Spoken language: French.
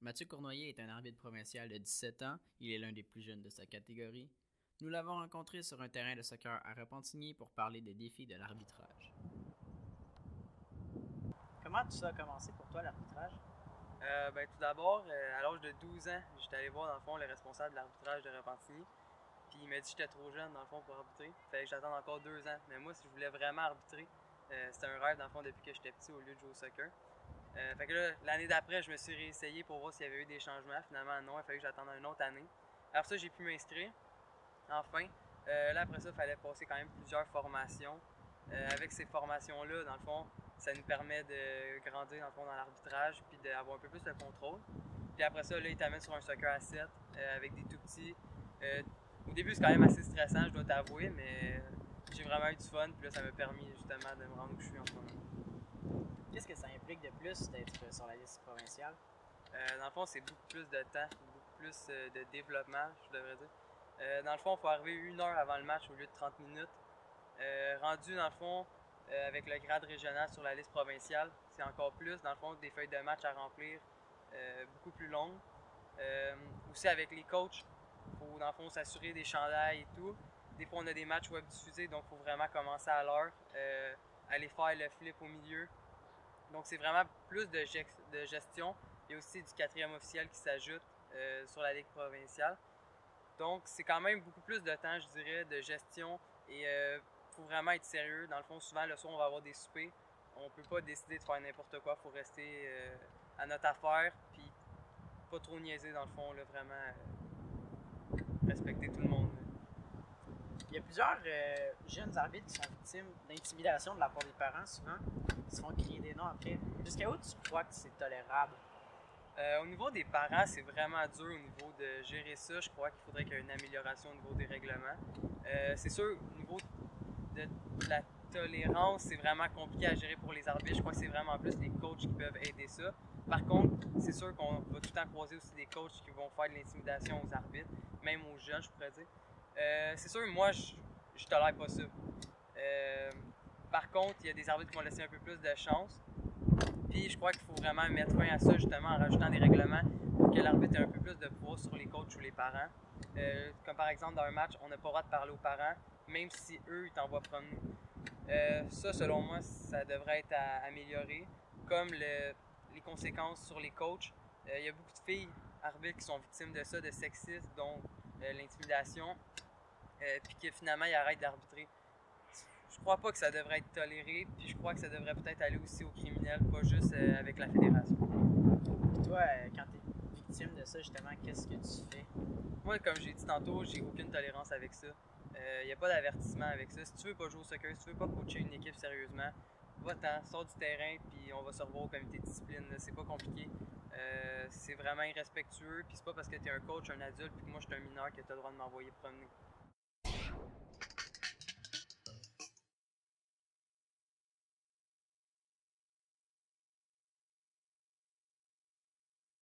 Mathieu Cournoyer est un arbitre provincial de 17 ans. Il est l'un des plus jeunes de sa catégorie. Nous l'avons rencontré sur un terrain de soccer à Repentigny pour parler des défis de l'arbitrage. Comment tout ça a commencé pour toi, l'arbitrage? Tout d'abord, à l'âge de 12 ans, j'étais allé voir dans le fond le responsable de l'arbitrage de Repentigny. Puis il m'a dit que j'étais trop jeune dans le fond pour arbitrer. Fallait que j'attende encore 2 ans. Mais moi, si je voulais vraiment arbitrer, c'était un rêve dans le fond depuis que j'étais petit au lieu de jouer au soccer. Fait que là, l'année d'après, je me suis réessayé pour voir s'il y avait eu des changements. Finalement, non, il fallait que j'attende une autre année. Après ça, j'ai pu m'inscrire. Enfin, là après ça, il fallait passer quand même plusieurs formations. Avec ces formations-là, dans le fond, ça nous permet de grandir dans le fond dans l'arbitrage puis d'avoir un peu plus de contrôle. Puis après ça, là, ils t'amènent sur un soccer à 7 avec des tout petits. Au début, c'est quand même assez stressant, je dois t'avouer, mais j'ai vraiment eu du fun. Puis là, ça m'a permis justement de me rendre où je suis en ce moment. Qu'est-ce que ça implique de plus d'être sur la liste provinciale? Dans le fond, c'est beaucoup plus de temps, beaucoup plus de développement, je devrais dire. Dans le fond, il faut arriver 1 heure avant le match au lieu de 30 minutes. Rendu, dans le fond, avec le grade régional sur la liste provinciale, c'est encore plus, dans le fond, des feuilles de match à remplir beaucoup plus longues. Aussi, avec les coachs, il faut, dans le fond, s'assurer des chandails et tout. Des fois, on a des matchs web diffusés, donc il faut vraiment commencer à l'heure, aller faire le flip au milieu. Donc, c'est vraiment plus de gestion. Il y a aussi du quatrième officiel qui s'ajoute sur la Ligue provinciale. Donc, c'est quand même beaucoup plus de temps, je dirais, de gestion. Et il faut vraiment être sérieux. Dans le fond, souvent, le soir, on va avoir des soupers. On ne peut pas décider de faire n'importe quoi. Il faut rester à notre affaire. Puis, pas trop niaiser, dans le fond, là, vraiment respecter tout le monde. Il y a plusieurs jeunes arbitres qui sont victimes d'intimidation de la part des parents, souvent. Ils se font crier des noms après. Jusqu'à où tu crois que c'est tolérable? Au niveau des parents, c'est vraiment dur au niveau de gérer ça. Je crois qu'il faudrait qu'il y ait une amélioration au niveau des règlements. C'est sûr, au niveau de la tolérance, c'est vraiment compliqué à gérer pour les arbitres. Je crois que c'est vraiment plus les coachs qui peuvent aider ça. Par contre, c'est sûr qu'on va tout le temps croiser aussi des coachs qui vont faire de l'intimidation aux arbitres, même aux jeunes, je pourrais dire. C'est sûr, moi, je tolère pas ça. Par contre, il y a des arbitres qui vont laisser un peu plus de chance. Puis je crois qu'il faut vraiment mettre fin à ça justement en rajoutant des règlements pour que l'arbitre ait un peu plus de pouvoir sur les coachs ou les parents. Comme par exemple dans un match, on n'a pas le droit de parler aux parents, même si eux ils t'envoient promener. Ça, selon moi, ça devrait être amélioré. Comme les conséquences sur les coachs. Il y a beaucoup de filles arbitres qui sont victimes de ça, de sexisme, dont l'intimidation, puis que finalement ils arrêtent d'arbitrer. Je crois pas que ça devrait être toléré, puis je crois que ça devrait peut-être aller aussi aux criminels, pas juste avec la fédération. Puis toi, quand tu es victime de ça, justement, qu'est-ce que tu fais? Moi, comme j'ai dit tantôt, j'ai aucune tolérance avec ça. Il n'y a pas d'avertissement avec ça. Si tu veux pas jouer au soccer, si tu veux pas coacher une équipe sérieusement, va-t'en, sors du terrain, puis on va se revoir au comité de discipline. C'est pas compliqué. C'est vraiment irrespectueux, puis c'est pas parce que tu es un coach, un adulte, puis que moi je suis un mineur que tu as le droit de m'envoyer promener.